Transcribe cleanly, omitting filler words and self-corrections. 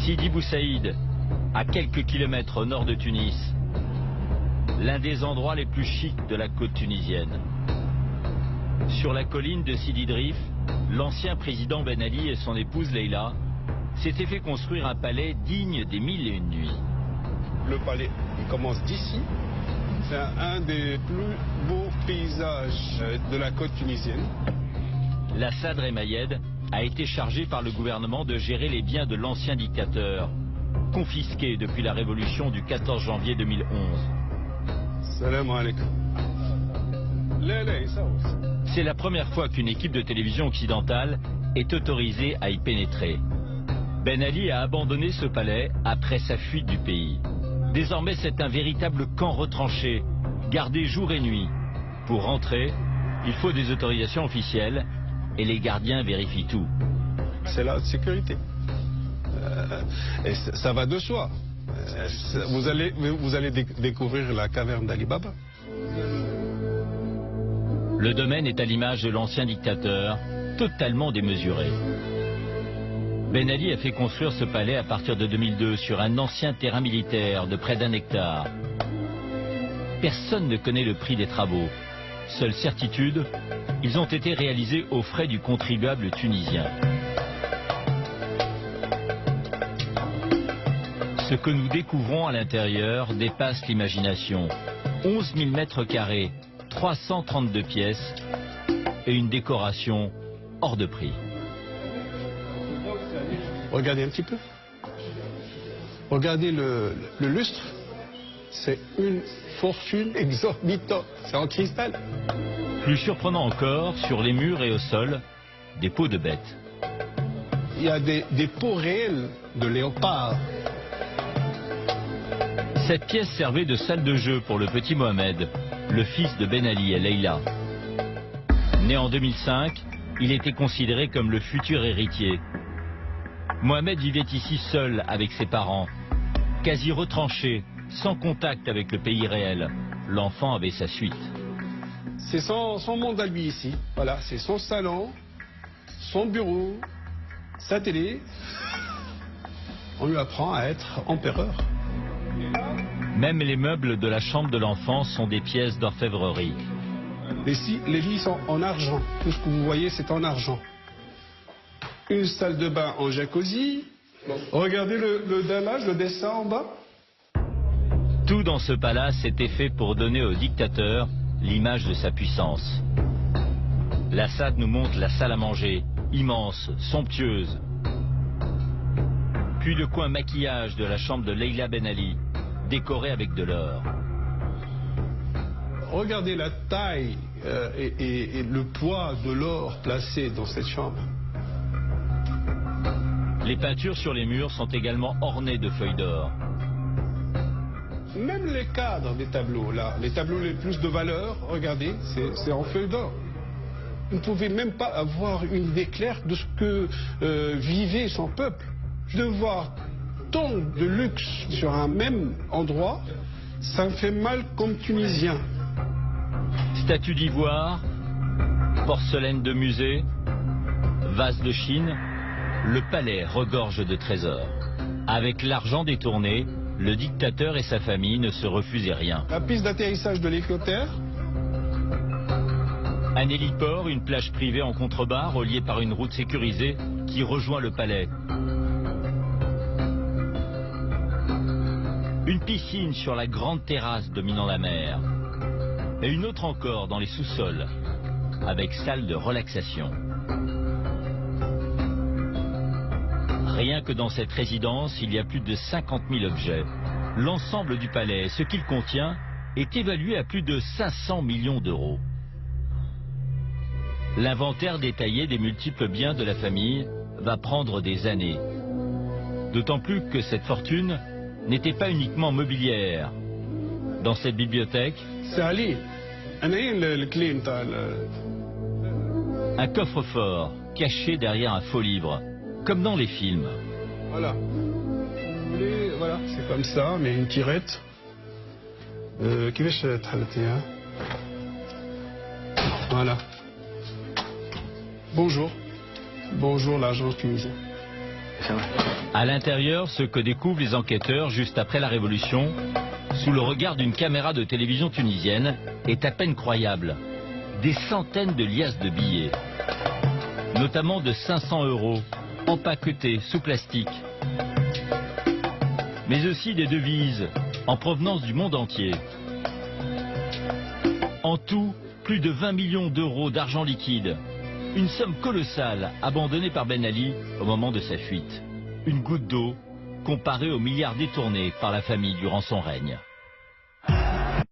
Sidi Bou Saïd, à quelques kilomètres au nord de Tunis, l'un des endroits les plus chics de la côte tunisienne. Sur la colline de Sidi Drif, l'ancien président Ben Ali et son épouse Leïla s'étaient fait construire un palais digne des 1001 nuits. Le palais, il commence d'ici. C'est un des plus beaux paysages de la côte tunisienne. La Sadr Mayed a été chargé par le gouvernement de gérer les biens de l'ancien dictateur, confisqués depuis la révolution du 14 janvier 2011. Salam alaikum. C'est la première fois qu'une équipe de télévision occidentale est autorisée à y pénétrer. Ben Ali a abandonné ce palais après sa fuite du pays. Désormais, c'est un véritable camp retranché, gardé jour et nuit. Pour rentrer, il faut des autorisations officielles et les gardiens vérifient tout. C'est la sécurité. Et ça va de soi. Vous allez découvrir la caverne d'Ali Baba. Le domaine est à l'image de l'ancien dictateur, totalement démesuré. Ben Ali a fait construire ce palais à partir de 2002 sur un ancien terrain militaire de près d'1 hectare. Personne ne connaît le prix des travaux. Seule certitude, ils ont été réalisés aux frais du contribuable tunisien. Ce que nous découvrons à l'intérieur dépasse l'imagination. 11 000 mètres carrés, 332 pièces et une décoration hors de prix. Regardez un petit peu. Regardez le lustre. C'est une fortune exorbitante. C'est en cristal. Plus surprenant encore, sur les murs et au sol, des peaux de bêtes. Il y a des peaux réelles de léopard. Cette pièce servait de salle de jeu pour le petit Mohamed, le fils de Ben Ali et Leïla. Né en 2005, il était considéré comme le futur héritier. Mohamed vivait ici seul avec ses parents, quasi retranché, sans contact avec le pays réel. L'enfant avait sa suite. C'est son monde à lui ici. Voilà, c'est son salon, son bureau, sa télé. On lui apprend à être empereur. Même les meubles de la chambre de l'enfant sont des pièces d'orfèvrerie. Les lits sont en argent. Tout ce que vous voyez, c'est en argent. Une salle de bain en jacuzzi. Regardez le dallage, le dessin en bas. Tout dans ce palace était fait pour donner au dictateur l'image de sa puissance. L'Assad nous montre la salle à manger, immense, somptueuse. Puis le coin maquillage de la chambre de Leïla Ben Ali, décorée avec de l'or. Regardez la taille et le poids de l'or placé dans cette chambre. Les peintures sur les murs sont également ornées de feuilles d'or. Même les cadres des tableaux, là, les tableaux les plus de valeur, regardez, c'est en feuilles d'or. Vous ne pouvez même pas avoir une idée claire de ce que vivait son peuple. De voir tant de luxe sur un même endroit, ça me fait mal comme Tunisien. Statues d'ivoire, porcelaine de musée, vase de Chine, le palais regorge de trésors. Avec l'argent détourné, le dictateur et sa famille ne se refusaient rien. La piste d'atterrissage de l'hélicoptère. Un héliport, une plage privée en contrebas reliée par une route sécurisée qui rejoint le palais. Une piscine sur la grande terrasse dominant la mer. Et une autre encore dans les sous-sols, avec salle de relaxation. Rien que dans cette résidence, il y a plus de 50 000 objets. L'ensemble du palais, ce qu'il contient, est évalué à plus de 500 millions d'euros. L'inventaire détaillé des multiples biens de la famille va prendre des années. D'autant plus que cette fortune n'était pas uniquement mobilière. Dans cette bibliothèque, c'est Ali. Un coffre-fort caché derrière un faux livre, comme dans les films. Voilà. Voilà, c'est comme ça, mais une tirette. Voilà. Bonjour. Bonjour l'agence tunisienne. C'est vrai. À l'intérieur, ce que découvrent les enquêteurs juste après la Révolution, sous le regard d'une caméra de télévision tunisienne, est à peine croyable. Des centaines de liasses de billets, notamment de 500 €, empaquetés sous plastique. Mais aussi des devises en provenance du monde entier. En tout, plus de 20 millions d'euros d'argent liquide. Une somme colossale abandonnée par Ben Ali au moment de sa fuite. Une goutte d'eau comparée aux milliards détournés par la famille durant son règne.